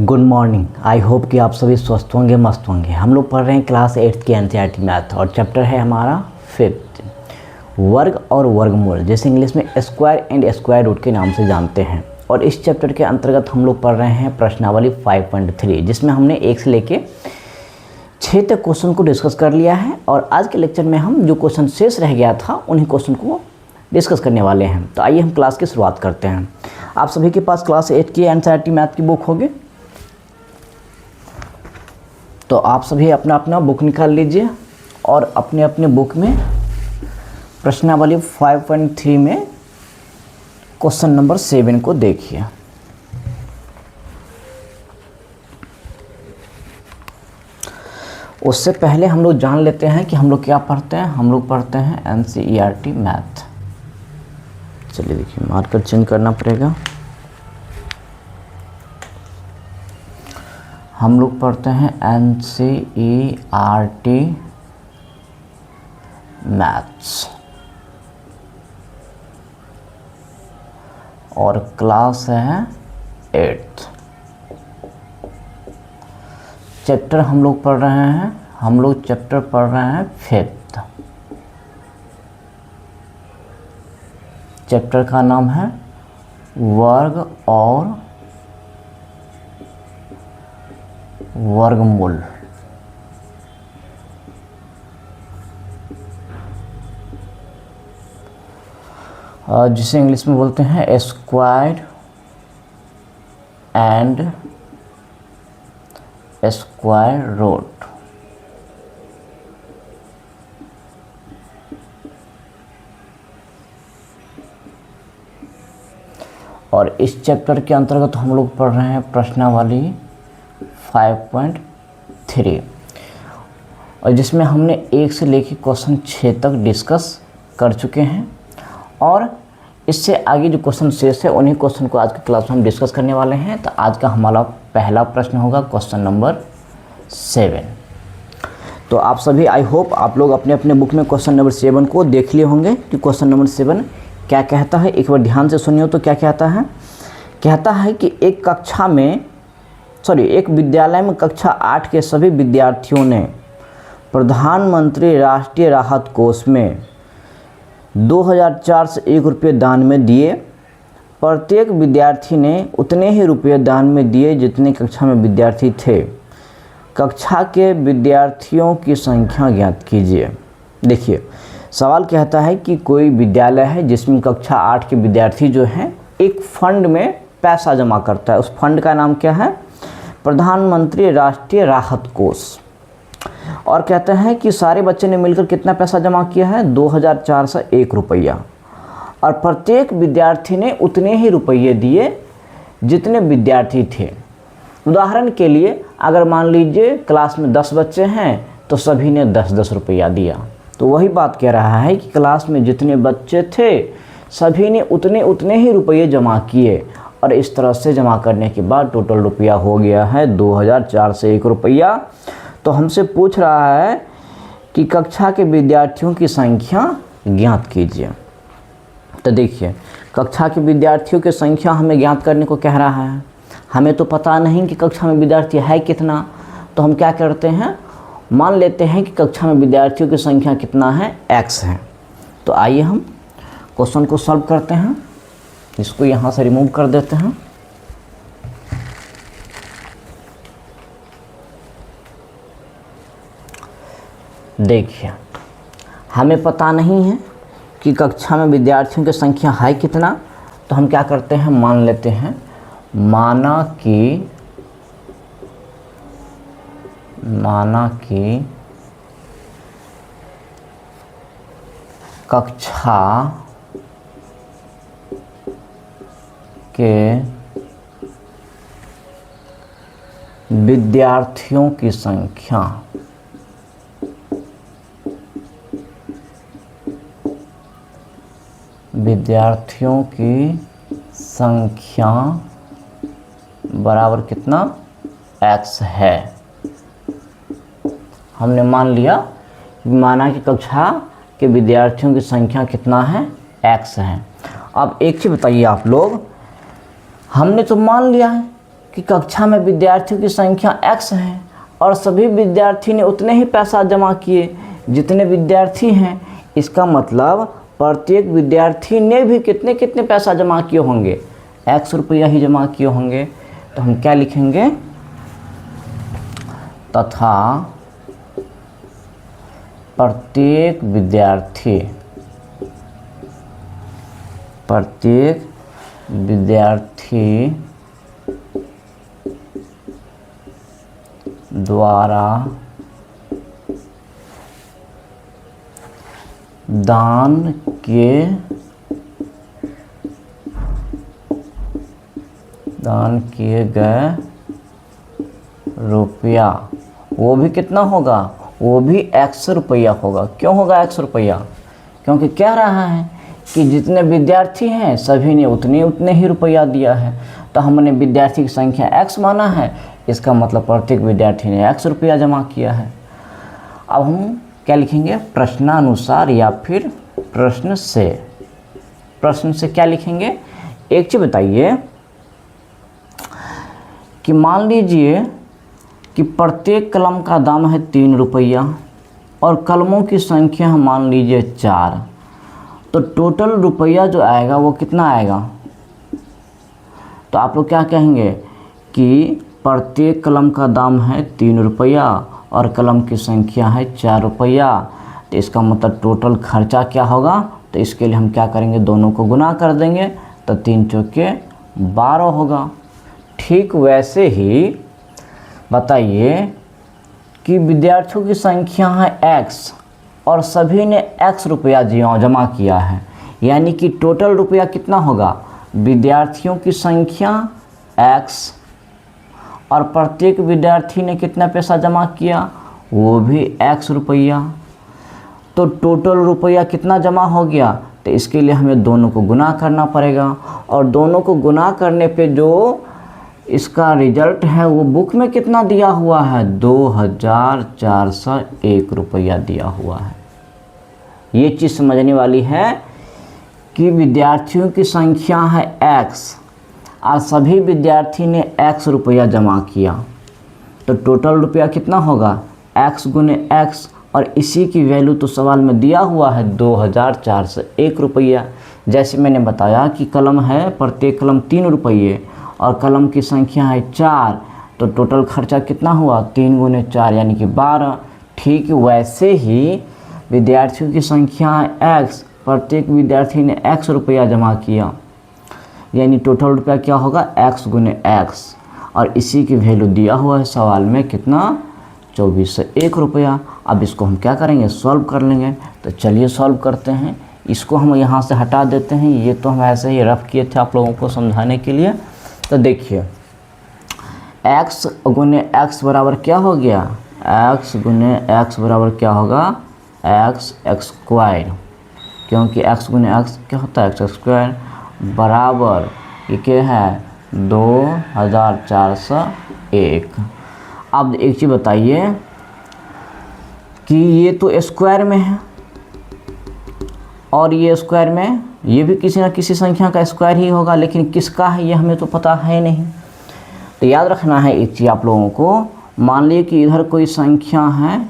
Good morning. I hope कि आप सभी स्वस्थ होंगे, मस्त होंगे। हम लोग पढ़ रहे हैं क्लास 8 की एनसीईआरटी मैथ और चैप्टर है हमारा 5th, वर्ग और वर्गमूल, जैसे इंग्लिश में स्क्वायर एंड स्क्वायर रूट के नाम से जानते हैं। और इस चैप्टर के अंतर्गत हम लोग पढ़ रहे हैं प्रश्नावली 5.3, जिसमें हमने 1 से लेके 6 तक क्वेश्चन को डिस्कस कर लिया है। और आज के लेक्चर में हम जो क्वेश्चन शेष रह गया था उन्हीं क्वेश्चन को डिस्कस करने वाले हैं। तो आइए हम क्लास की शुरुआत करते हैं। आप सभी के पास क्लास 8 की एनसीईआरटी मैथ की बुक होगी, तो आप सभी अपना अपना बुक निकाल लीजिए और अपने अपने बुक में प्रश्नावली 5.3 में क्वेश्चन नंबर 7 को देखिए। उससे पहले हम लोग जान लेते हैं कि हम लोग क्या पढ़ते हैं। हम लोग पढ़ते हैं एनसीईआरटी मैथ। चलिए देखिए, मार्कर चेंज करना पड़ेगा। हम लोग पढ़ते हैं एनसीईआरटी मैथ्स और क्लास है 8th। चैप्टर हम लोग पढ़ रहे हैं, हम लोग चैप्टर पढ़ रहे हैं 5th। चैप्टर का नाम है वर्ग और वर्गमूल। जिसे इंग्लिश में बोलते हैं स्क्वायर एंड स्क्वायर रूट। और इस चैप्टर के अंतर्गत हम लोग पढ़ रहे हैं प्रश्नावली 5.3, और जिसमें हमने 1 से लेकर क्वेश्चन 6 तक डिस्कस कर चुके हैं। और इससे आगे जो क्वेश्चन शेष है उन्हीं क्वेश्चन को आज की क्लास में हम डिस्कस करने वाले हैं। तो आज का हमारा पहला प्रश्न होगा क्वेश्चन नंबर 7। तो आप सभी, आई होप आप लोग अपने अपने बुक में क्वेश्चन नंबर 7 को देख लिए होंगे कि क्वेश्चन नंबर 7 क्या कहता है। एक बार ध्यान से सुनिए तो क्या कहता है। कहता है कि एक विद्यालय में कक्षा 8 के सभी विद्यार्थियों ने प्रधानमंत्री राष्ट्रीय राहत कोष में 2004 से 1 रुपये दान में दिए। प्रत्येक विद्यार्थी ने उतने ही रुपये दान में दिए जितने कक्षा में विद्यार्थी थे। कक्षा के विद्यार्थियों की संख्या ज्ञात कीजिए। देखिए, सवाल कहता है कि कोई विद्यालय है जिसमें कक्षा 8 के विद्यार्थी जो हैं एक फंड में पैसा जमा करता है। उस फंड का नाम क्या है? प्रधानमंत्री राष्ट्रीय राहत कोष। और कहते हैं कि सारे बच्चे ने मिलकर कितना पैसा जमा किया है? 2004 से 1 रुपया। और प्रत्येक विद्यार्थी ने उतने ही रुपये दिए जितने विद्यार्थी थे। उदाहरण के लिए, अगर मान लीजिए क्लास में 10 बच्चे हैं तो सभी ने 10-10 रुपया दिया। तो वही बात कह रहा है कि क्लास में जितने बच्चे थे सभी ने उतने ही रुपये जमा किए। और इस तरह से जमा करने के बाद टोटल रुपया हो गया है 2004 से 1 रुपया। तो हमसे पूछ रहा है कि कक्षा के विद्यार्थियों की संख्या ज्ञात कीजिए। तो देखिए, कक्षा के विद्यार्थियों की संख्या हमें ज्ञात करने को कह रहा है। हमें तो पता नहीं कि कक्षा में विद्यार्थी है कितना। तो हम क्या करते हैं, मान लेते हैं कि कक्षा में विद्यार्थियों की संख्या कितना है? x है। तो आइए हम क्वेश्चन को सॉल्व करते हैं। इसको यहाँ से रिमूव कर देते हैं। देखिए, हमें पता नहीं है कि कक्षा में विद्यार्थियों की संख्या है कितना। तो हम क्या करते हैं, मान लेते हैं, माना कि कक्षा के विद्यार्थियों की संख्या बराबर कितना? x है। हमने मान लिया, माना कि कक्षा के विद्यार्थियों की संख्या कितना है? x है। अब एक चीज़ बताइए आप लोग, हमने तो मान लिया है कि कक्षा में विद्यार्थियों की संख्या x है और सभी विद्यार्थी ने उतने ही पैसा जमा किए जितने विद्यार्थी हैं। इसका मतलब प्रत्येक विद्यार्थी ने भी कितने कितने पैसा जमा किए होंगे, x रुपया ही जमा किए होंगे। तो हम क्या लिखेंगे, तथा प्रत्येक विद्यार्थी द्वारा दान किए गए रुपया, वो भी कितना होगा, वो भी x रुपया होगा। क्यों होगा x रुपया, क्योंकि कह रहा है कि जितने विद्यार्थी हैं सभी ने उतने ही रुपया दिया है। तो हमने विद्यार्थी की संख्या x माना है, इसका मतलब प्रत्येक विद्यार्थी ने x रुपया जमा किया है। अब हम क्या लिखेंगे, प्रश्नानुसार या फिर प्रश्न से क्या लिखेंगे। एक चीज़ बताइए कि मान लीजिए कि प्रत्येक कलम का दाम है 3 रुपया और कलमों की संख्या मान लीजिए 4, तो टोटल रुपया जो आएगा वो कितना आएगा। तो आप लोग क्या कहेंगे कि प्रत्येक कलम का दाम है 3 रुपया और कलम की संख्या है 4 रुपया, तो इसका मतलब टोटल खर्चा क्या होगा। तो इसके लिए हम क्या करेंगे, दोनों को गुना कर देंगे, तो 3 चौके 12 होगा। ठीक वैसे ही बताइए कि विद्यार्थियों की संख्या है x और सभी ने x रुपया जमा किया है, यानी कि टोटल रुपया कितना होगा, विद्यार्थियों की संख्या x और प्रत्येक विद्यार्थी ने कितना पैसा जमा किया, वो भी x रुपया। तो टोटल रुपया कितना जमा हो गया, तो इसके लिए हमें दोनों को गुना करना पड़ेगा और दोनों को गुना करने पे जो इसका रिजल्ट है वो बुक में कितना दिया हुआ है, 2401 रुपया दिया हुआ है। ये चीज़ समझने वाली है कि विद्यार्थियों की संख्या है x और सभी विद्यार्थी ने x रुपया जमा किया, तो टोटल रुपया कितना होगा, x गुने x, और इसी की वैल्यू तो सवाल में दिया हुआ है 2401 रुपया। जैसे मैंने बताया कि कलम है, प्रत्येक कलम 3 रुपये और कलम की संख्या है 4, तो टोटल खर्चा कितना हुआ, 3 गुने 4 यानी कि 12। ठीक वैसे ही विद्यार्थियों की संख्या है x, प्रत्येक विद्यार्थी ने x रुपया जमा किया, यानी टोटल रुपया क्या होगा, x गुने x, और इसी की वैल्यू दिया हुआ है सवाल में कितना, 2401 रुपया। अब इसको हम क्या करेंगे, सॉल्व कर लेंगे। तो चलिए सॉल्व करते हैं। इसको हम यहाँ से हटा देते हैं, ये तो हम ऐसे ही रफ किए थे आप लोगों को समझाने के लिए। तो देखिए x गुने x बराबर क्या हो गया, x गुने x बराबर क्या होगा, x स्क्वायर, क्योंकि x गुने x क्या होता है, x स्क्वायर बराबर ये क्या है 2401। अब एक चीज़ बताइए कि ये तो स्क्वायर में है और ये स्क्वायर में, ये भी किसी न किसी संख्या का स्क्वायर ही होगा, लेकिन किसका है ये हमें तो पता है नहीं। तो याद रखना है एक चीज़ आप लोगों को, मान लीजिए कि इधर कोई संख्या है,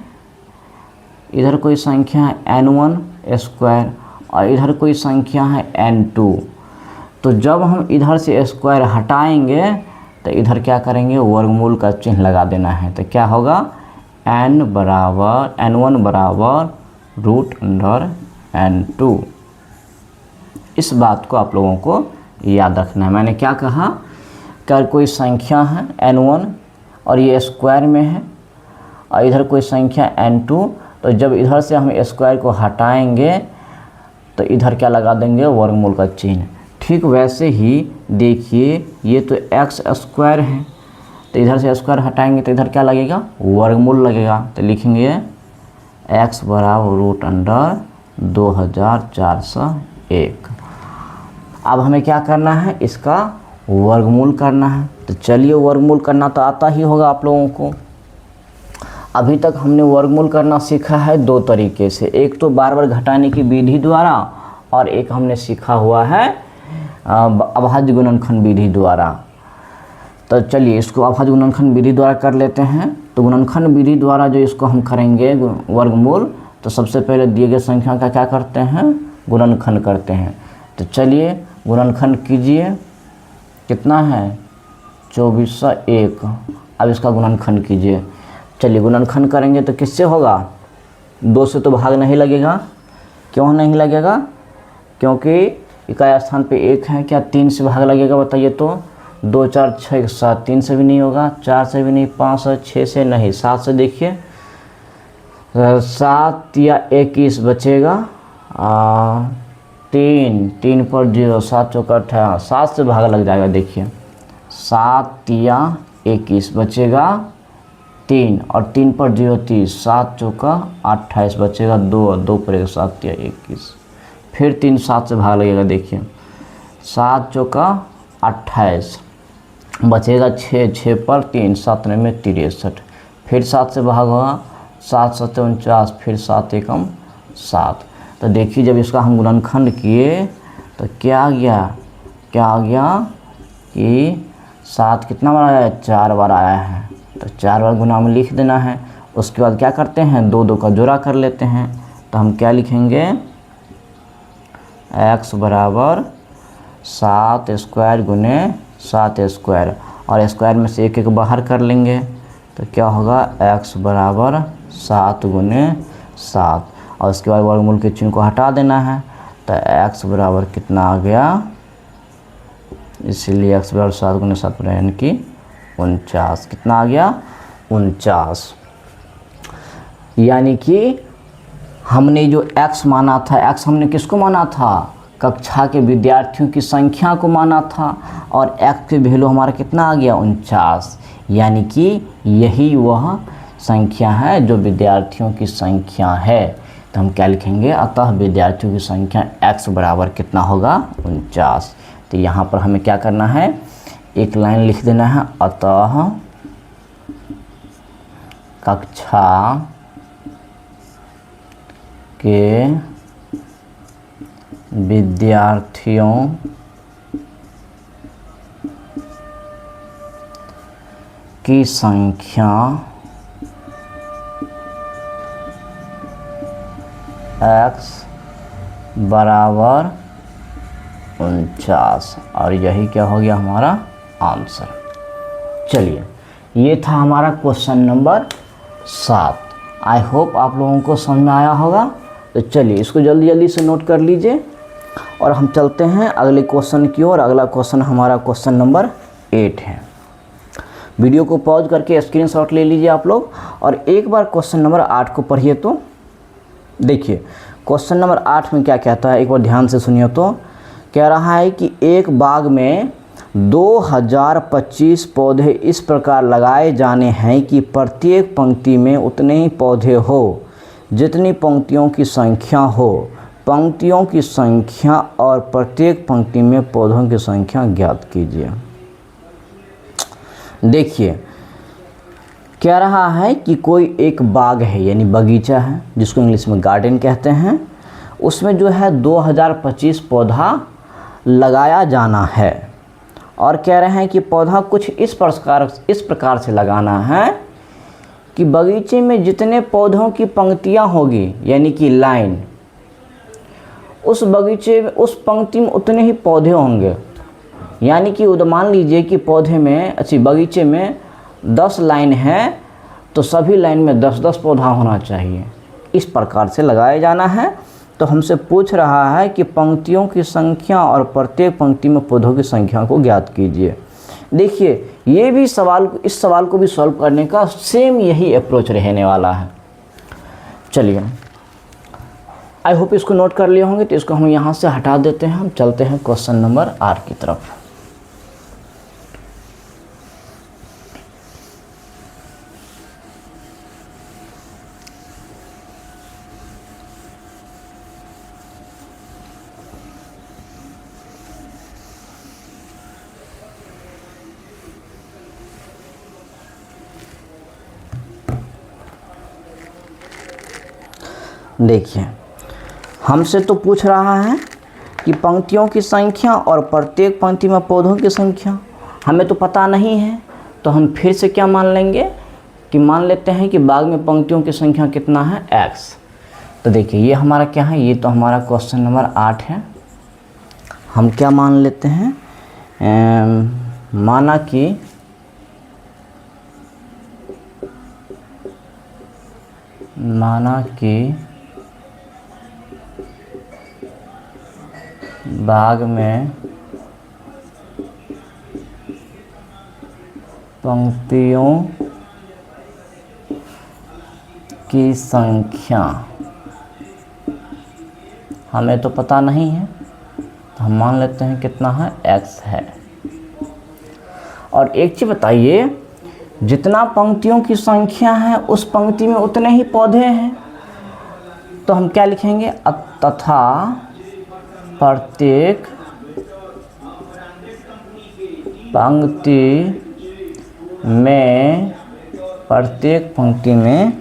इधर कोई संख्या है n1 स्क्वायर और इधर कोई संख्या है n2। तो जब हम इधर से स्क्वायर हटाएंगे तो इधर क्या करेंगे, वर्गमूल का चिन्ह लगा देना है। तो क्या होगा, n बराबर n1 बराबर √n2। इस बात को आप लोगों को याद रखना है। मैंने क्या कहा, अगर कोई संख्या है n1 और ये स्क्वायर में है और इधर कोई संख्या n2, तो जब इधर से हम स्क्वायर को हटाएंगे तो इधर क्या लगा देंगे, वर्गमूल का चिन्ह। ठीक वैसे ही देखिए ये तो x स्क्वायर है, तो इधर से स्क्वायर हटाएंगे तो इधर क्या लगेगा, वर्गमूल लगेगा। तो लिखेंगे x बराबर √2401। अब हमें क्या करना है, इसका वर्गमूल करना है। तो चलिए वर्गमूल करना तो आता ही होगा आप लोगों को। अभी तक हमने वर्गमूल करना सीखा है 2 तरीके से, एक तो बार बार घटाने की विधि द्वारा और एक हमने सीखा हुआ है अभाज्य गुणनखंड विधि द्वारा। तो चलिए इसको अभाज्य गुणनखंड विधि द्वारा कर लेते हैं। तो गुणनखंड विधि द्वारा जो इसको हम करेंगे वर्गमूल, तो सबसे पहले दिए गए संख्या का क्या करते हैं, गुणनखंड करते हैं। तो चलिए गुणनखंड कीजिए, कितना है 2401। अब इसका गुणनखंड कीजिए। चलिए गुणनखंड करेंगे तो किससे होगा, 2 से तो भाग नहीं लगेगा। क्यों नहीं लगेगा, क्योंकि इकाई स्थान पे 1 है। क्या 3 से भाग लगेगा बताइए तो, 2 4 6 7, 3 से भी नहीं होगा, 4 से भी नहीं, 5 से, 6 से नहीं, 7 से देखिए, 7 या 21 बचेगा, 3 पर 0, 7 चौका 18, 7 से भाग लग जाएगा। देखिए 7 या 21 बचेगा 3, और 3 पर 0 30, 7 चौका 28 बचेगा 2, और 2 पर 7 या 21, फिर 3 7 से भाग लगेगा। देखिए 7 चौका 28 बचेगा 6, 6 पर 3, 7 में 63, फिर 7 से भाग होगा, 7 7 49, फिर 7 एकम 7। तो देखिए जब इसका हम गुणनखंड किए तो क्या आ गया कि 7 कितना बार आया है, 4 बार आया है। तो 4 बार गुना में लिख देना है। उसके बाद क्या करते हैं, 2 का जोड़ा कर लेते हैं। तो हम क्या लिखेंगे, x बराबर 7 स्क्वायर गुने 7 स्क्वायर, और स्क्वायर में से 1 1 बाहर कर लेंगे। तो क्या होगा, x बराबर 7 गुने 7, और उसके बाद वर्गमूल के चिन्ह को हटा देना है। तो x बराबर कितना आ गया, इसीलिए x बराबर 7 गुने 7 यानी कि 49। कितना आ गया, 49। यानी कि हमने जो x माना था, x हमने किसको माना था, कक्षा के विद्यार्थियों की संख्या को माना था, और x की वैल्यू हमारा कितना आ गया, 49। यानी कि यही वह संख्या है जो विद्यार्थियों की संख्या है। तो हम क्या लिखेंगे, अतः विद्यार्थियों की संख्या x बराबर कितना होगा, 49। तो यहाँ पर हमें क्या करना है, एक लाइन लिख देना है, अतः कक्षा के विद्यार्थियों की संख्या x बराबर 49, और यही क्या हो गया हमारा आंसर। चलिए ये था हमारा क्वेश्चन नंबर 7। आई होप आप लोगों को समझ में आया होगा। तो चलिए इसको जल्दी जल्दी से नोट कर लीजिए, और हम चलते हैं अगले क्वेश्चन की ओर। अगला क्वेश्चन हमारा क्वेश्चन नंबर 8 है। वीडियो को पॉज करके स्क्रीनशॉट ले लीजिए आप लोग, और एक बार क्वेश्चन नंबर 8 को पढ़िए। तो देखिए क्वेश्चन नंबर 8 में क्या कहता है, एक बार ध्यान से सुनिए। तो कह रहा है कि एक बाग में 2025 पौधे इस प्रकार लगाए जाने हैं कि प्रत्येक पंक्ति में उतने ही पौधे हो जितनी पंक्तियों की संख्या हो। पंक्तियों की संख्या और प्रत्येक पंक्ति में पौधों की संख्या ज्ञात कीजिए। देखिए कह रहा है कि कोई एक बाग है, यानी बगीचा है, जिसको इंग्लिश में गार्डन कहते हैं। उसमें जो है 2025 पौधा लगाया जाना है, और कह रहे हैं कि पौधा कुछ इस प्रकार से लगाना है कि बगीचे में जितने पौधों की पंक्तियां होगी, यानी कि लाइन, उस बगीचे में उस पंक्ति में उतने ही पौधे होंगे। यानी कि मान लीजिए कि पौधे में बगीचे में 10 लाइन है, तो सभी लाइन में 10-10 पौधा होना चाहिए। इस प्रकार से लगाया जाना है। तो हमसे पूछ रहा है कि पंक्तियों की संख्या और प्रत्येक पंक्ति में पौधों की संख्या को ज्ञात कीजिए। देखिए ये भी सवाल, इस सवाल को भी सॉल्व करने का सेम यही अप्रोच रहने वाला है। चलिए आई होप इसको नोट कर लिए होंगे। तो इसको हम यहाँ से हटा देते हैं। हम चलते हैं क्वेश्चन नंबर 8 की तरफ। देखिए हमसे तो पूछ रहा है कि पंक्तियों की संख्या और प्रत्येक पंक्ति में पौधों की संख्या। हमें तो पता नहीं है, तो हम फिर से क्या मान लेंगे कि मान लेते हैं कि बाग में पंक्तियों की संख्या कितना है, x। तो देखिए ये हमारा क्या है, ये तो हमारा क्वेश्चन नंबर 8 है। हम क्या मान लेते हैं, माना कि बाग में पंक्तियों की संख्या, हमें तो पता नहीं है, तो हम मान लेते हैं कितना है, x है। और एक चीज़ बताइए, जितना पंक्तियों की संख्या है उस पंक्ति में उतने ही पौधे हैं, तो हम क्या लिखेंगे, तथा प्रत्येक पंक्ति में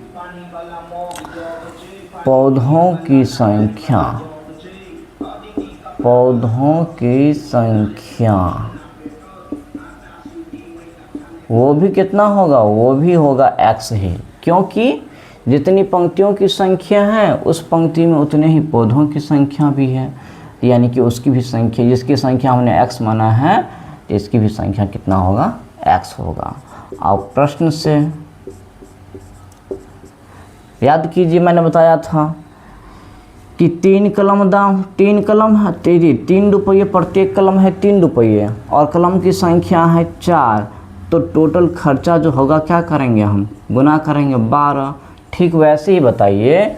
पौधों की संख्या वो भी कितना होगा, वो भी होगा x ही, क्योंकि जितनी पंक्तियों की संख्या है उस पंक्ति में उतने ही पौधों की संख्या भी है, यानी कि उसकी भी संख्या, जिसकी संख्या हमने x माना है, इसकी भी संख्या कितना होगा, x होगा। अब प्रश्न से याद कीजिए, मैंने बताया था कि 3 कलम दाम, 3 कलम है, 3 रुपये प्रत्येक कलम है 3 रुपये, और कलम की संख्या है 4, तो टोटल खर्चा जो होगा क्या करेंगे, हम गुना करेंगे 12। ठीक वैसे ही बताइए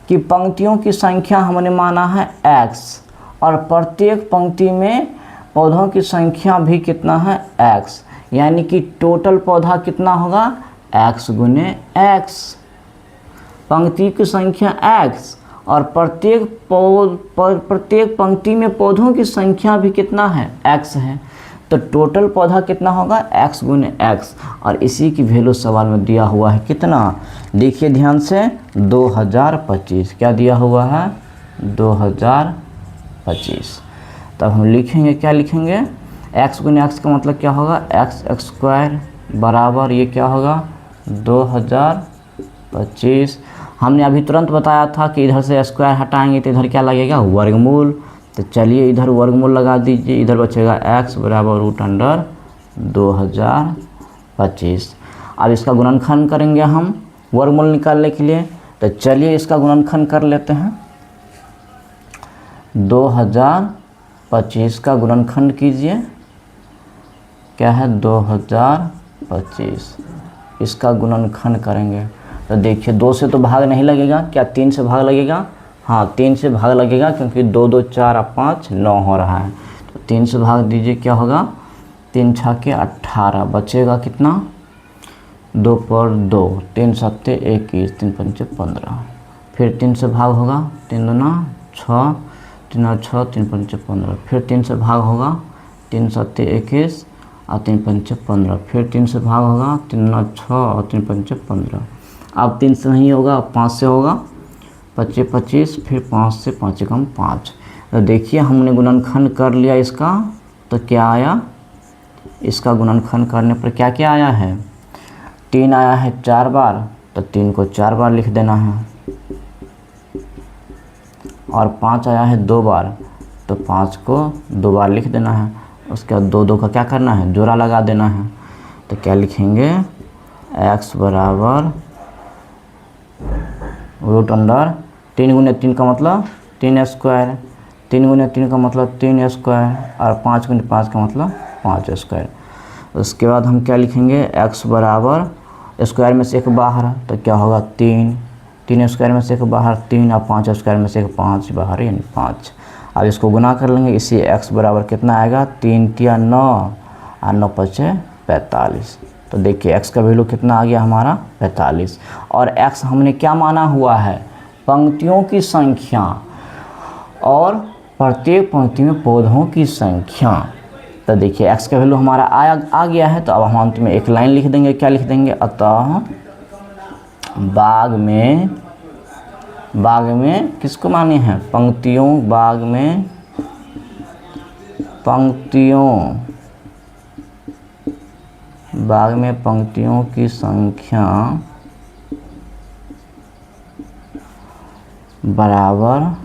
कि पंक्तियों की संख्या हमने माना है x, और प्रत्येक पंक्ति में पौधों की संख्या भी कितना है, x, यानी कि टोटल पौधा कितना होगा, x गुने x। पंक्ति की संख्या x और प्रत्येक पंक्ति में पौधों की संख्या भी कितना है, x है, तो टोटल पौधा कितना होगा, x गुने x। और इसी की वैल्यू सवाल में दिया हुआ है कितना, देखिए ध्यान से, 2025। क्या दिया हुआ है, 2025। तब हम लिखेंगे, क्या लिखेंगे, x गुने x का मतलब क्या होगा, x स्क्वायर बराबर ये क्या होगा, 2025। हमने अभी तुरंत बताया था कि इधर से स्क्वायर हटाएंगे तो इधर क्या लगेगा, वर्गमूल। तो चलिए इधर वर्गमूल लगा दीजिए, इधर बचेगा x बराबर √2025। अब इसका गुणनखंड करेंगे हम वर्गमूल निकालने के लिए, तो चलिए इसका गुणनखंड कर लेते हैं। 2025 का गुणनखंड कीजिए, क्या है, 2025, इसका गुणनखंड करेंगे तो देखिए 2 से तो भाग नहीं लगेगा, क्या 3 से भाग लगेगा, हाँ 3 से भाग लगेगा, क्योंकि 2 2 4 और 5 9 हो रहा है, तो 3 से भाग दीजिए, क्या होगा, 3 छक्के 18, बचेगा कितना, 2 पर 2, 3 सत्ते 21, 3 पंचे 15, फिर 3 से भाग होगा, 3 दूना 6, 3 और 6, 3 पंचे 15, फिर 3 से भाग होगा, 3 सत्ते 21 और 3 पंचे 15, फिर 3 से भाग होगा, 3 दूना 6 और 3 पंचे 15। अब 3 से नहीं होगा, 5 से होगा, 25 25, फिर 5 से 5 कम 5। तो देखिए हमने गुणनखंड कर लिया इसका, तो क्या आया, इसका गुणनखंड करने पर क्या क्या आया है, 3 आया है 4 बार, तो 3 को 4 बार लिख देना है, और 5 आया है 2 बार, तो 5 को 2 बार लिख देना है। उसके बाद 2 2 का क्या करना है, जोड़ा लगा देना है, तो क्या लिखेंगे, x बराबर √3 गुने 3 का मतलब 3 स्क्वायर, 3 गुने 3 का मतलब 3 स्क्वायर, और 5 गुने 5 का मतलब 5 स्क्वायर। उसके बाद हम क्या लिखेंगे, x बराबर स्क्वायर में से एक बाहर, तो क्या होगा, 3 स्क्वायर में से एक बाहर 3, और 5 स्क्वायर में से एक 5 बाहर, यानी 5। अब इसको गुना कर लेंगे, इसी x बराबर कितना आएगा, 3 तिया 9 और 9 पचे 45। तो देखिए x का वैल्यू कितना आ गया हमारा, 45। और x हमने क्या माना हुआ है, पंक्तियों की संख्या और प्रत्येक पंक्ति में पौधों की संख्या। तो देखिए x का वैल्यू हमारा आ गया है। तो अब हम अंत में एक लाइन लिख देंगे, क्या लिख देंगे, अतः बाग में किसको माने हैं, बाग में पंक्तियों भाग में पंक्तियों की संख्या बराबर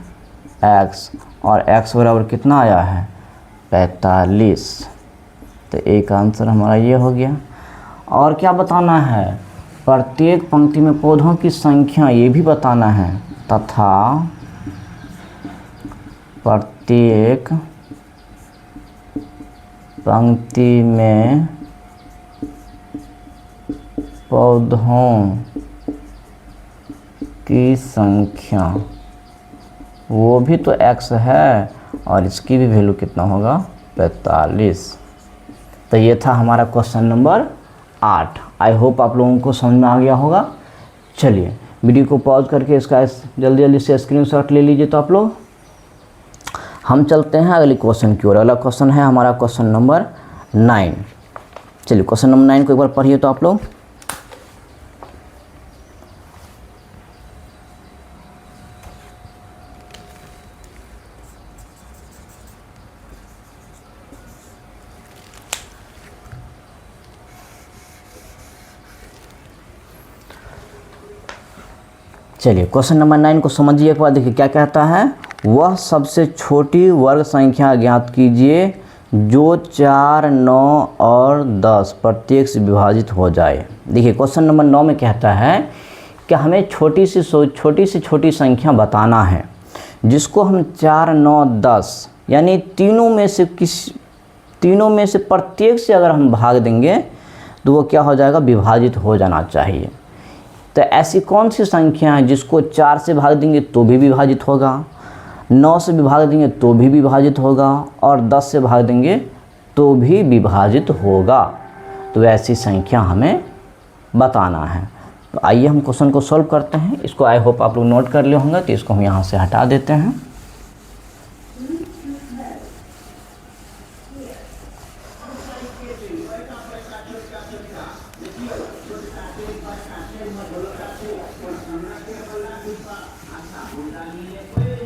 x, और x बराबर कितना आया है 45। तो एक आंसर हमारा ये हो गया। और क्या बताना है, प्रत्येक पंक्ति में पौधों की संख्या ये भी बताना है, तथा प्रत्येक पंक्ति में पौधों की संख्या वो भी तो x है और इसकी भी वैल्यू कितना होगा 45। तो ये था हमारा क्वेश्चन नंबर 8। आई होप आप लोगों को समझ में आ गया होगा। चलिए वीडियो को पॉज करके इसका जल्दी जल्दी से स्क्रीनशॉट ले लीजिए। तो आप लोग हम चलते हैं अगले क्वेश्चन की ओर। अगला क्वेश्चन है हमारा क्वेश्चन नंबर 9। चलिए क्वेश्चन नंबर 9 को एक बार पढ़िए तो आप लोग। चलिए क्वेश्चन नंबर 9 को समझिए एक बार। देखिए क्या कहता है, वह सबसे छोटी वर्ग संख्या ज्ञात कीजिए जो 4, 9 और 10 प्रत्येक से विभाजित हो जाए। देखिए क्वेश्चन नंबर 9 में कहता है कि हमें छोटी से छोटी संख्या बताना है जिसको हम 4, 9, 10 यानी तीनों में से प्रत्येक से अगर हम भाग देंगे तो वो क्या हो जाएगा, विभाजित हो जाना चाहिए। तो ऐसी कौन सी संख्या है जिसको 4 से भाग देंगे तो भी विभाजित होगा, 9 से विभाग देंगे तो भी विभाजित होगा, और 10 से भाग देंगे तो भी विभाजित होगा। तो ऐसी संख्या हमें बताना है। तो आइए हम क्वेश्चन को सॉल्व करते हैं। इसको आई होप आप लोग नोट कर लिए होंगे, तो इसको हम यहाँ से हटा देते हैं।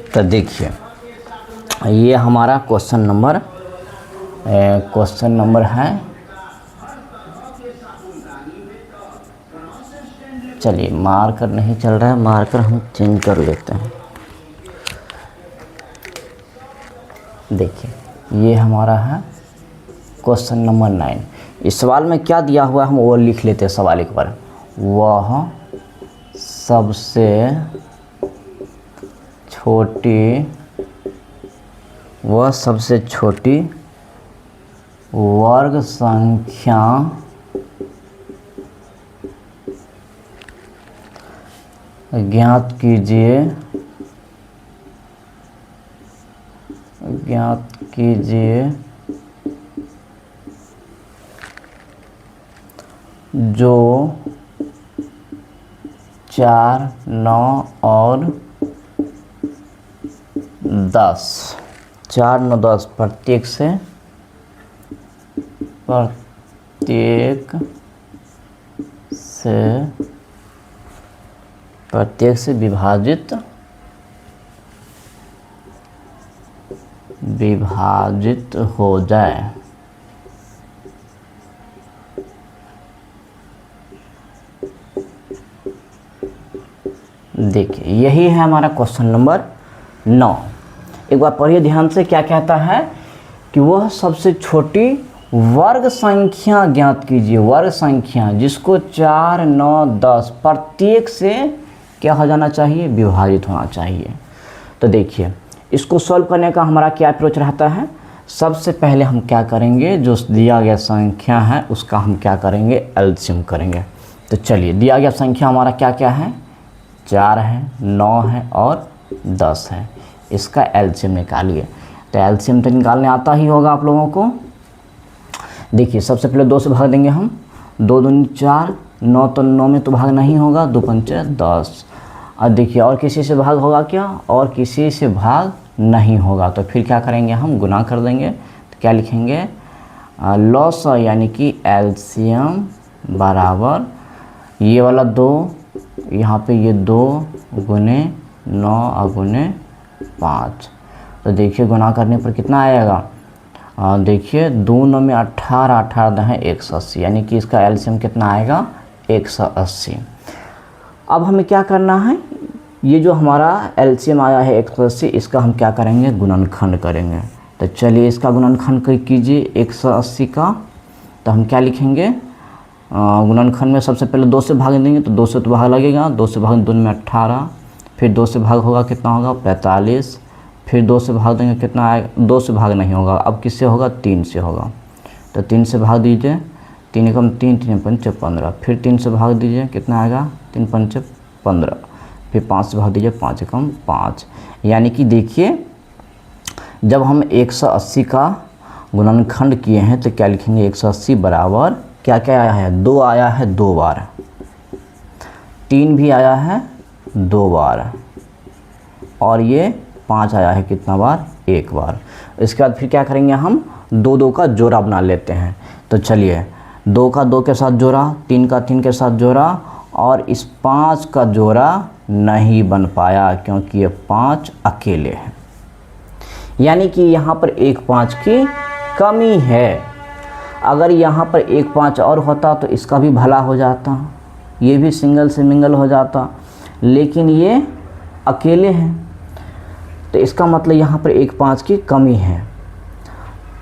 तो देखिए ये हमारा क्वेश्चन नंबर है। चलिए मार्कर नहीं चल रहा है, मार्कर हम चेंज कर लेते हैं। देखिए ये हमारा है क्वेश्चन नंबर 9। इस सवाल में क्या दिया हुआ है हम वो लिख लेते हैं सवाल एक बार। वह सबसे छोटी वर्ग संख्या ज्ञात कीजिए जो 4, 9 और 10 4, 9, 10 प्रत्येक से विभाजित हो जाए। देखिए यही है हमारा क्वेश्चन नंबर 9। एक बार पढ़िए ध्यान से। क्या कहता है कि वह सबसे छोटी वर्ग संख्या ज्ञात कीजिए, वर्ग संख्या जिसको 4, 9, 10 प्रत्येक से क्या हो जाना चाहिए, विभाजित होना चाहिए। तो देखिए इसको सॉल्व करने का हमारा क्या अप्रोच रहता है। सबसे पहले हम क्या करेंगे, जो दिया गया संख्या है उसका हम क्या करेंगे, एलसीएम करेंगे। तो चलिए दिया गया संख्या हमारा क्या क्या है, 4 है, 9 है और 10 है। इसका एलसीएम निकालिए। तो एलसीएम तो निकालने आता ही होगा आप लोगों को। देखिए सबसे पहले 2 से भाग देंगे हम, 2 दूनी 4, 9 तो 9 में तो भाग नहीं होगा, 2 पंचे 10। और देखिए और किसी से भाग होगा क्या, और किसी से भाग नहीं होगा। तो फिर क्या करेंगे हम, गुना कर देंगे। तो क्या लिखेंगे, लॉस यानी कि एलसीएम बराबर ये वाला 2, यहाँ पे ये 2 गुने 9 और गुने 5। तो देखिए गुना करने पर कितना आएगा, देखिए 2 9 में 18, 18 है 180, यानी कि इसका एलसीएम कितना आएगा 180। अब हमें क्या करना है, ये जो हमारा एलसीएम आया है 180, इसका हम क्या करेंगे, गुणनखंड करेंगे। तो चलिए इसका गुणनखंड कीजिए 180 का। तो हम क्या लिखेंगे, गुणनखंड में सबसे पहले 2 से भाग देंगे, तो 2 से तो भाग लगेगा, 2 से भाग 2 में 18, फिर 2 से भाग होगा कितना होगा 45, फिर 2 से भाग देंगे कितना आएगा, 2 से भाग नहीं होगा, अब किससे होगा 3 से होगा। तो 3 से भाग दीजिए, 3 एकम 3, 3 पंचे 15, फिर 3 से भाग दीजिए कितना आएगा 3 पंचे 15, फिर 5 से भाग दीजिए 5 एकम 5। यानी कि देखिए जब हम 180 का गुणनखंड किए हैं तो क्या लिखेंगे, 180 बराबर क्या क्या आया है, 2 आया है 2 बार, 3 भी आया है 2 बार, और ये 5 आया है कितना बार, 1 बार। इसके बाद फिर क्या करेंगे, हम 2 2 का जोड़ा बना लेते हैं। तो चलिए 2 का 2 के साथ जोड़ा, 3 का 3 के साथ जोड़ा, और इस 5 का जोड़ा नहीं बन पाया क्योंकि ये 5 अकेले हैं, यानी कि यहाँ पर 1 5 की कमी है। अगर यहाँ पर 1 5 और होता तो इसका भी भला हो जाता, ये भी सिंगल से मिंगल हो जाता, लेकिन ये अकेले हैं, तो इसका मतलब यहाँ पर 1 5 की कमी है।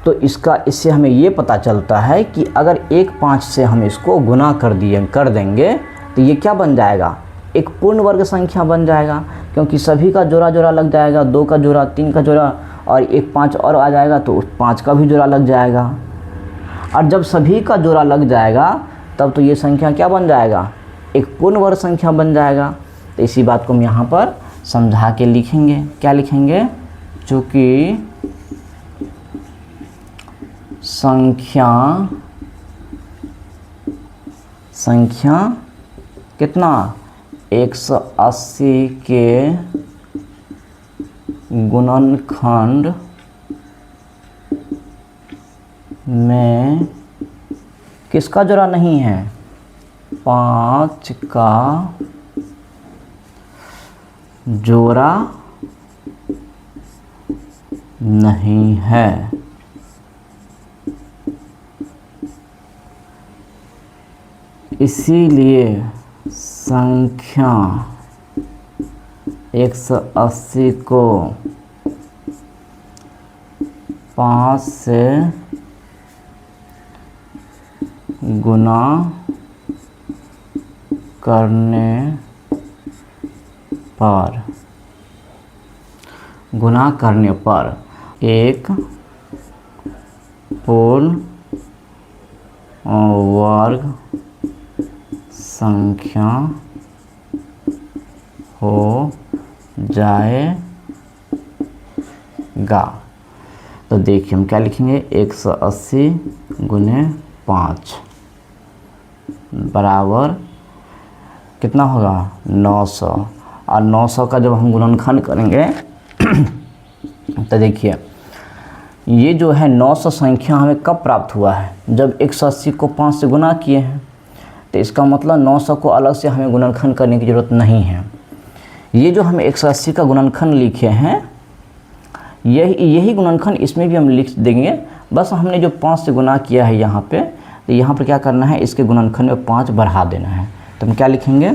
तो इससे हमें ये पता चलता है कि अगर 1 5 से हम इसको गुना कर देंगे तो ये क्या बन जाएगा, एक पूर्ण वर्ग संख्या बन जाएगा, क्योंकि सभी का जोड़ा जोड़ा लग जाएगा, 2 का जोड़ा, 3 का जोड़ा, और 1 5 और आ जाएगा तो उस 5 का भी जोड़ा लग जाएगा। और जब सभी का जोड़ा लग जाएगा तब तो ये संख्या क्या बन जाएगा, एक पूर्ण वर्ग संख्या बन जाएगा। तो इसी बात को हम यहाँ पर समझा के लिखेंगे, क्या लिखेंगे, चूँकि संख्या कितना 180 के गुणनखंड में किसका जोड़ा नहीं है, 5 का जोड़ा नहीं है। इसीलिए संख्या 180 को 5 से गुना करने पर एक पूर्ण वर्ग संख्या हो जाएगा। तो देखिए हम क्या लिखेंगे, 180 गुने 5 बराबर कितना होगा 900, और 900 का जब हम गुणनखंड करेंगे तो देखिए ये जो है 900 संख्या हमें कब प्राप्त हुआ है, जब 180 को 5 से गुना किए हैं। तो इसका मतलब 900 को अलग से हमें गुणनखंड करने की ज़रूरत नहीं है। ये जो हम 180 का गुणनखंड लिखे हैं, यही गुणनखंड इसमें भी हम लिख देंगे, बस हमने जो 5 से गुना किया है यहाँ पे, तो यहाँ पर क्या करना है, इसके गुणनखंड में 5 बढ़ा देना है। तो हम क्या लिखेंगे,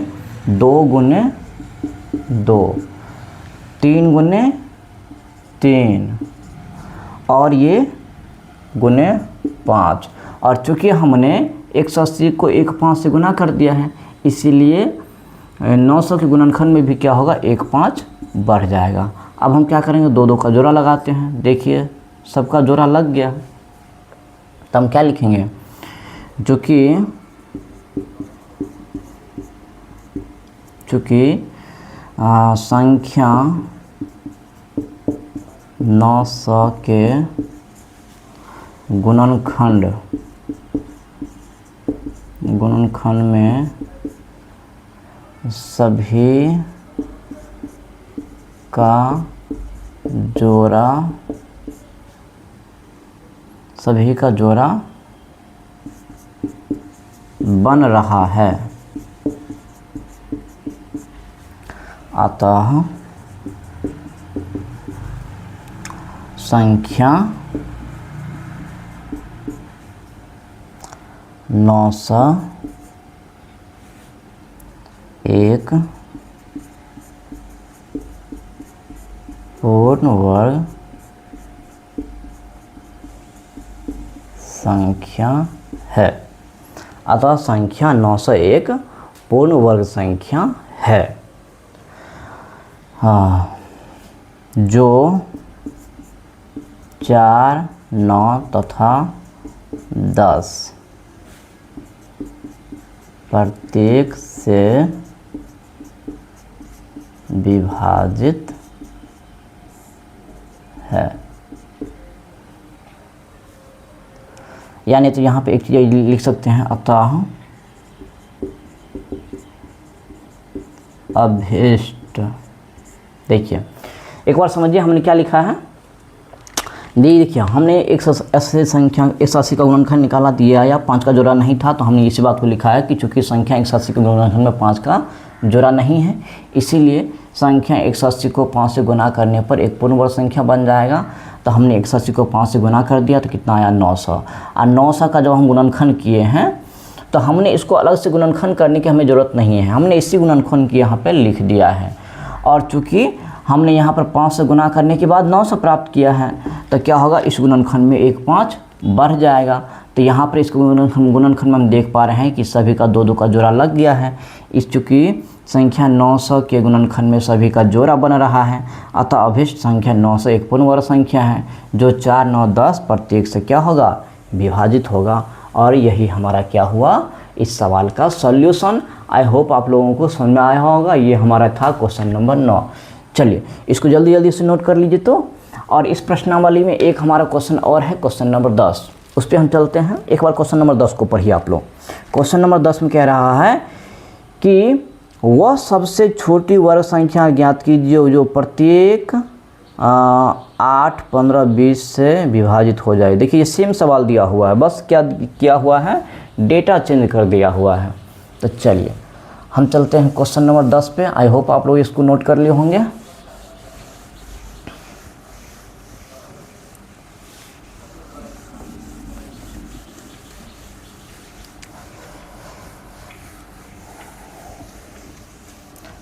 2 गुने 2, 3 गुने 3, और ये गुने 5। और चूँकि हमने 180 को 1 5 से गुना कर दिया है, इसीलिए 900 के गुणनखंड में भी क्या होगा, 1 5 बढ़ जाएगा। अब हम क्या करेंगे, 2 2 का जोड़ा लगाते हैं। देखिए सबका जोड़ा लग गया, तो हम क्या लिखेंगे, चूँकि संख्या 900 के गुणनखंड में सभी का जोड़ा बन रहा है, अतः संख्या 901 पूर्ण वर्ग संख्या है। अतः संख्या 901 पूर्ण वर्ग संख्या है। हाँ, जो 4, 9 तथा 10 प्रत्येक से विभाजित है। यानी तो यहाँ पे एक चीज़ लिख सकते हैं, अतः अभीष्ट। देखिए एक बार समझिए हमने क्या लिखा है। देखिए हमने 180 संख्या 180 का गुणनखंड निकाला, दिया या 5 का जोड़ा नहीं था, तो हमने इसी बात को लिखा है कि चूंकि संख्या 180 के गुणनखंड में 5 का जोड़ा नहीं है, इसीलिए संख्या 180 को 5 से गुना करने पर एक पूर्ण वर्ग संख्या बन जाएगा। तो हमने 180 को 5 से गुना कर दिया तो कितना आया 900। और 900 का जब हम गुणनखंड किए हैं तो हमने इसको अलग से गुणनखंड करने की हमें ज़रूरत नहीं है, हमने इसी गुणनखंड की यहाँ पर लिख दिया है। और चूँकि हमने यहाँ पर 5 से गुना करने के बाद 900 प्राप्त किया है, तो क्या होगा, इस गुणनखंड में 1 5 बढ़ जाएगा। तो यहाँ पर इस गुणनखंड में हम देख पा रहे हैं कि सभी का 2 2 का जोड़ा लग गया है। इस चूँकि संख्या 900 के गुणनखंड में सभी का जोड़ा बन रहा है, अतः अभिष्ट संख्या 900 एक पूर्ण वर्ग संख्या है, जो 4, 9, 10 प्रत्येक से क्या होगा, विभाजित होगा। और यही हमारा क्या हुआ, इस सवाल का सॉल्यूशन। आई होप आप लोगों को समझ में आया होगा। ये हमारा था क्वेश्चन नंबर 9। चलिए इसको जल्दी जल्दी से नोट कर लीजिए। तो और इस प्रश्नावली में एक हमारा क्वेश्चन और है, क्वेश्चन नंबर 10, उस पर हम चलते हैं। एक बार क्वेश्चन नंबर 10 को पढ़िए आप लोग। क्वेश्चन नंबर 10 में कह रहा है कि वह सबसे छोटी वर्ग संख्या ज्ञात कीजिए जो प्रत्येक 8, 15, 20 से विभाजित हो जाए। देखिए ये सेम सवाल दिया हुआ है, बस क्या किया हुआ है, डेटा चेंज कर दिया हुआ है। तो चलिए हम चलते हैं क्वेश्चन नंबर 10 पे। आई होप आप लोग इसको नोट कर लिए होंगे।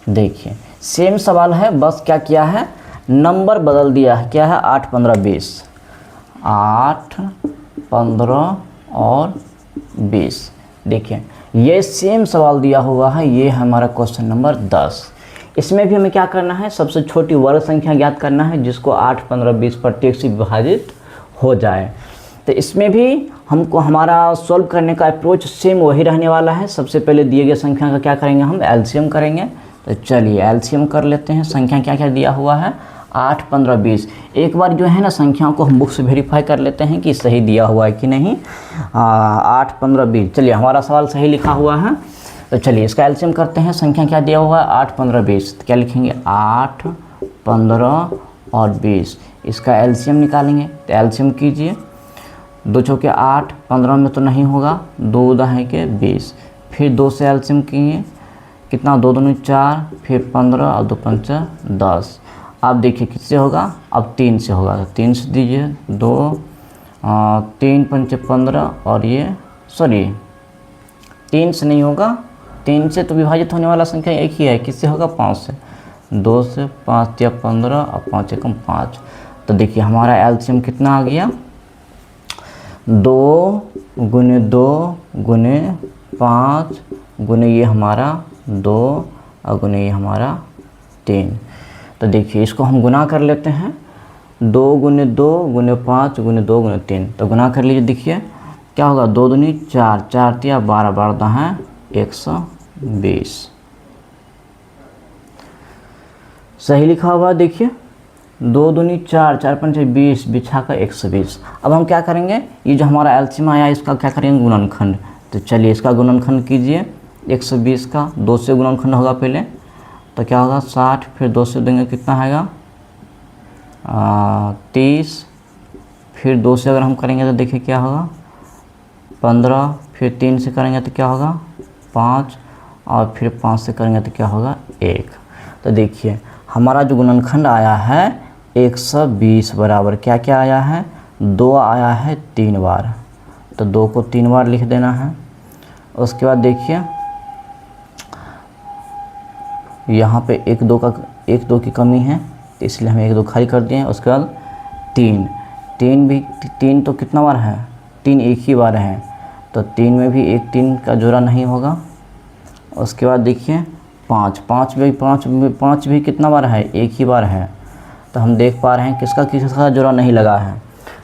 देखिए सेम सवाल है, बस क्या किया है, नंबर बदल दिया है। क्या है, 8, 15, 20, 8, 15 और 20। देखिए ये सेम सवाल दिया हुआ है, ये है हमारा क्वेश्चन नंबर 10। इसमें भी हमें क्या करना है, सबसे छोटी वर्ग संख्या ज्ञात करना है जिसको 8, 15, 20 प्रत्येक से विभाजित हो जाए। तो इसमें भी हमको हमारा सॉल्व करने का अप्रोच सेम वही रहने वाला है। सबसे पहले दिए गए संख्या का क्या करेंगे, हम एलसीएम करेंगे। तो चलिए एलसीएम कर लेते हैं। संख्या क्या क्या दिया हुआ है, 8, 15, 20। एक बार जो है ना संख्याओं को हम बुक से वेरीफाई कर लेते हैं कि सही दिया हुआ है कि नहीं। 8, 15, 20, चलिए हमारा सवाल सही लिखा हुआ है। तो चलिए इसका एलसीएम करते हैं। संख्या क्या दिया हुआ है, 8, 15, 20। तो क्या लिखेंगे, 8, 15 और 20। इसका एलसीएम निकालेंगे। तो एलसीएम कीजिए, 2 चौके 8, 15 में तो नहीं होगा, 2 दहे के 20। फिर 2 से एलसीएम किए, कितना, 2 दूनी 4, फिर 15 और 2 पंचा 10। अब देखिए किससे होगा, अब 3 से होगा। तो 3 से दीजिए, 2, 3 पंचे 15 और ये सॉरी 3 से नहीं होगा, 3 से तो विभाजित होने वाला संख्या एक ही है, किससे होगा, 5 से। 2 से 5 या 15 और 5 एकम 5। तो देखिए हमारा एलसीएम कितना आ गया, 2 गुने 2 गुने 5 गुने ये हमारा 2 और गुने ये हमारा 3। तो देखिए इसको हम गुना कर लेते हैं, 2 गुने 2 गुने 5 गुने 2 गुने 3। तो गुना कर लीजिए, देखिए क्या होगा, 2 दूनी 4, 4 तिया 12, 12 है 120। सही लिखा हुआ, देखिए 2 दूनी 4, 4 पंचे 20, बिछा कर 120। अब हम क्या करेंगे, ये जो हमारा एलसीएम आया इसका क्या करेंगे, गुणनखंड। तो चलिए इसका गुणनखंड कीजिए, 120 का 2 से गुणनखंड होगा पहले। तो क्या होगा, 60, फिर 2 से देंगे कितना आएगा, 30, फिर 2 से अगर हम करेंगे तो देखिए क्या होगा, 15, फिर 3 से करेंगे तो क्या होगा, 5, और फिर 5 से करेंगे तो क्या होगा, 1। तो देखिए हमारा जो गुणनखंड आया है 120 बराबर क्या क्या आया है, 2 आया है 3 बार। तो 2 को 3 बार लिख देना है। उसके बाद देखिए यहाँ पे 1 2 की कमी है, तो इसलिए हमें 1 2 खाली कर दिए हैं। उसके बाद 3 तो कितना बार है, 3 एक ही बार है, तो 3 में भी 1 3 का जोड़ा नहीं होगा। उसके बाद देखिए 5 भी कितना बार है, एक ही बार है, तो हम देख पा रहे हैं किसका जोड़ा नहीं लगा है।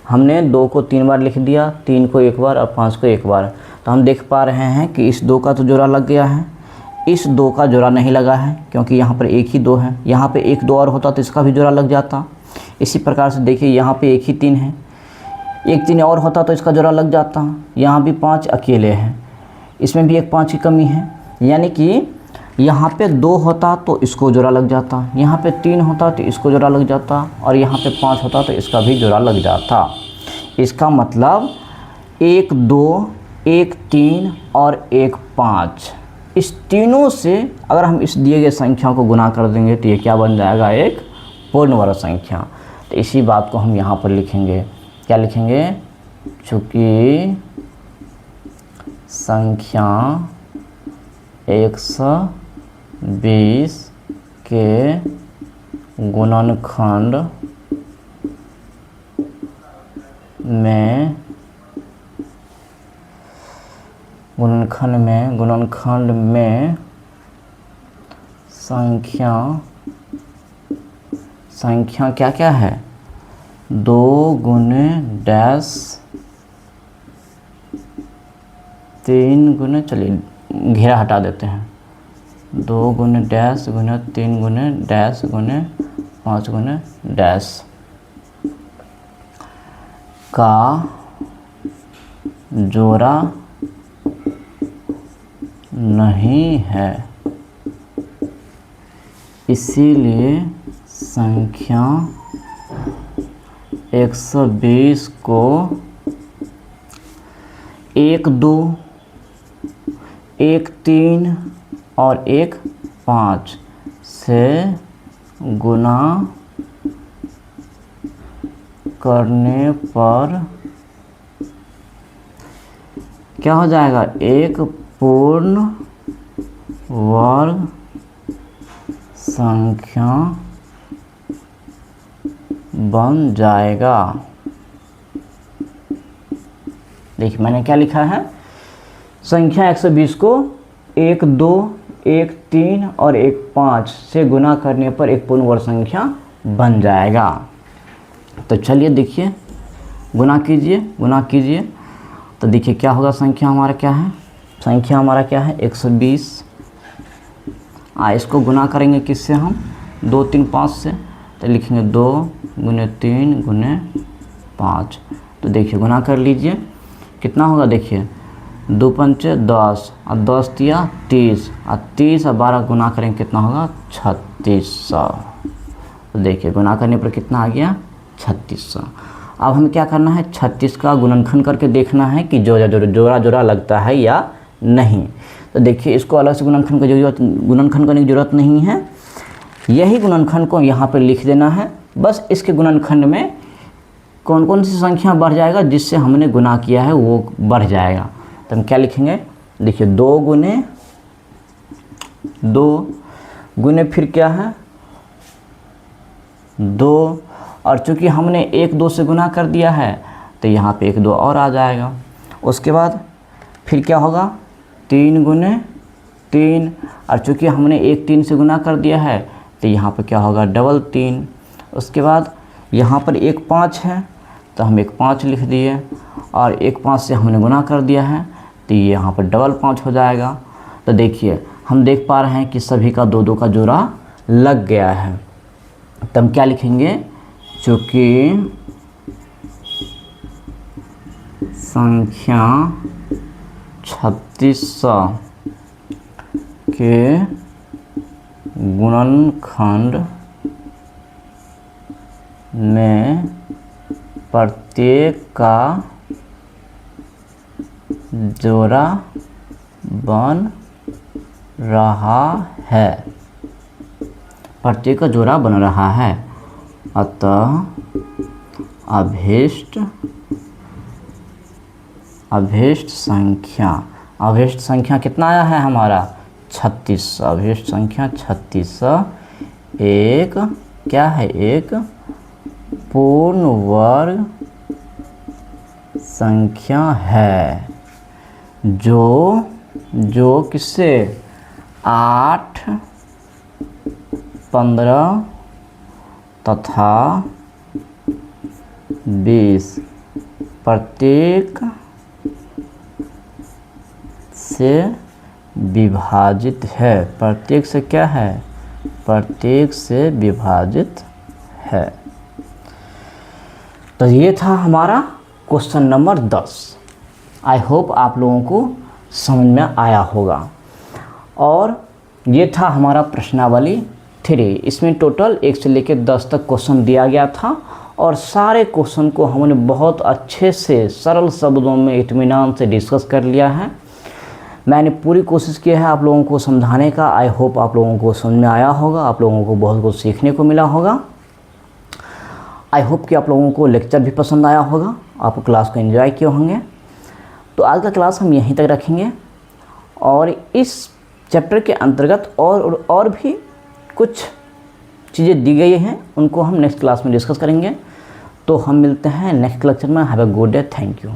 हमने 2 को 3 बार लिख दिया, 3 को 1 बार और 5 को 1 बार, तो हम देख पा रहे हैं कि इस 2 का तो जोड़ा लग गया है, इस 2 का जोड़ा नहीं लगा है क्योंकि यहाँ पर एक ही 2 है। यहाँ पे 1 2 और होता तो इसका भी जोड़ा लग जाता। इसी प्रकार से देखिए यहाँ पे 1 ही 3 है, 1 3 और होता तो इसका जोड़ा लग जाता। यहाँ भी 5 अकेले हैं, इसमें भी 1 5 की कमी है, यानी कि यहाँ पे 2 होता तो इसको जोड़ा लग जाता, यहाँ पे 3 होता तो इसको जोड़ा लग जाता, और यहाँ पे 5 होता तो इसका भी जोड़ा लग जाता। इसका मतलब 1 2 1 3 और 1 5, इस तीनों से अगर हम इस दिए गए संख्या को गुना कर देंगे तो ये क्या बन जाएगा, एक पूर्ण वर्ग संख्या। तो इसी बात को हम यहाँ पर लिखेंगे, क्या लिखेंगे, चूँकि संख्या 120 के गुणनखंड में संख्या क्या क्या है, 2 गुने डैश 3 गुने, चलिए घेरा हटा देते हैं, 2 गुने डैश गुने 3 गुने डैश गुने 5 गुने डैश का जोड़ा नहीं है, इसीलिए संख्या 120 को 1 2 1 3 और 1 5 से गुना करने पर क्या हो जाएगा, एक पूर्ण वर्ग संख्या बन जाएगा। देखिए मैंने क्या लिखा है, संख्या 120 को 1 2 1 3 और 1 5 से गुना करने पर एक पूर्ण वर्ग संख्या बन जाएगा। तो चलिए देखिए गुना कीजिए, तो देखिए क्या होगा, संख्या हमारा क्या है 120। इसको गुना करेंगे किससे, हम 2 3 5 से, तो लिखेंगे 2 गुने 3 गुने 5। तो देखिए गुना कर लीजिए, कितना होगा, देखिए 2 5 10 और 10 तिया 30 और 30 और 12 गुना करेंगे कितना होगा, 3600। तो देखिए गुना करने पर कितना आ गया, 3600। अब हमें क्या करना है, 36 का गुणनखंड करके देखना है कि जोड़ा लगता है या नहीं। तो देखिए इसको अलग से गुणनखंड करने की ज़रूरत नहीं है, यही गुणनखंड को यहाँ पर लिख देना है। बस इसके गुणनखंड में कौन कौन सी संख्या बढ़ जाएगा जिससे हमने गुना किया है वो बढ़ जाएगा। तो हम क्या लिखेंगे, देखिए 2 गुने फिर क्या है 2, और चूँकि हमने 1 2 से गुना कर दिया है तो यहाँ पे 1 2 और आ जाएगा। उसके बाद फिर क्या होगा, 3 गुने 3, और चूँकि हमने 1 3 से गुना कर दिया है तो यहाँ पे क्या होगा, डबल 3। उसके बाद यहाँ पर 1 5 है तो हम 1 5 लिख दिए, और 1 5 से हमने गुना कर दिया है तो ये यहाँ पर डबल 5 हो जाएगा। तो देखिए हम देख पा रहे हैं कि सभी का 2 2 का जोड़ा लग गया है। तो हम क्या लिखेंगे, चूँकि संख्या 3600 के गुणनखंड में प्रत्येक का जोड़ा बन रहा है, प्रत्येक का जोड़ा बन रहा है, अतः अभीष्ट अवशिष्ट संख्या कितना आया है हमारा 36। अवशिष्ट संख्या 36 एक क्या है, एक पूर्ण वर्ग संख्या है जो किससे 8, 15 तथा 20 प्रत्येक से विभाजित है। प्रत्येक से क्या है, प्रत्येक से विभाजित है। तो ये था हमारा क्वेश्चन नंबर 10। आई होप आप लोगों को समझ में आया होगा। और ये था हमारा प्रश्नावली 3। इसमें टोटल 1 से लेकर 10 तक क्वेश्चन दिया गया था और सारे क्वेश्चन को हमने बहुत अच्छे से सरल शब्दों में इत्मीनान से डिस्कस कर लिया है। मैंने पूरी कोशिश की है आप लोगों को समझाने का। आई होप आप लोगों को समझ में आया होगा, आप लोगों को बहुत कुछ सीखने को मिला होगा। आई होप कि आप लोगों को लेक्चर भी पसंद आया होगा, आप क्लास को एंजॉय किए होंगे। तो आज का क्लास हम यहीं तक रखेंगे और इस चैप्टर के अंतर्गत और भी कुछ चीज़ें दी गई हैं, उनको हम नेक्स्ट क्लास में डिस्कस करेंगे। तो हम मिलते हैं नेक्स्ट लेक्चर में। Have a good day, thank you.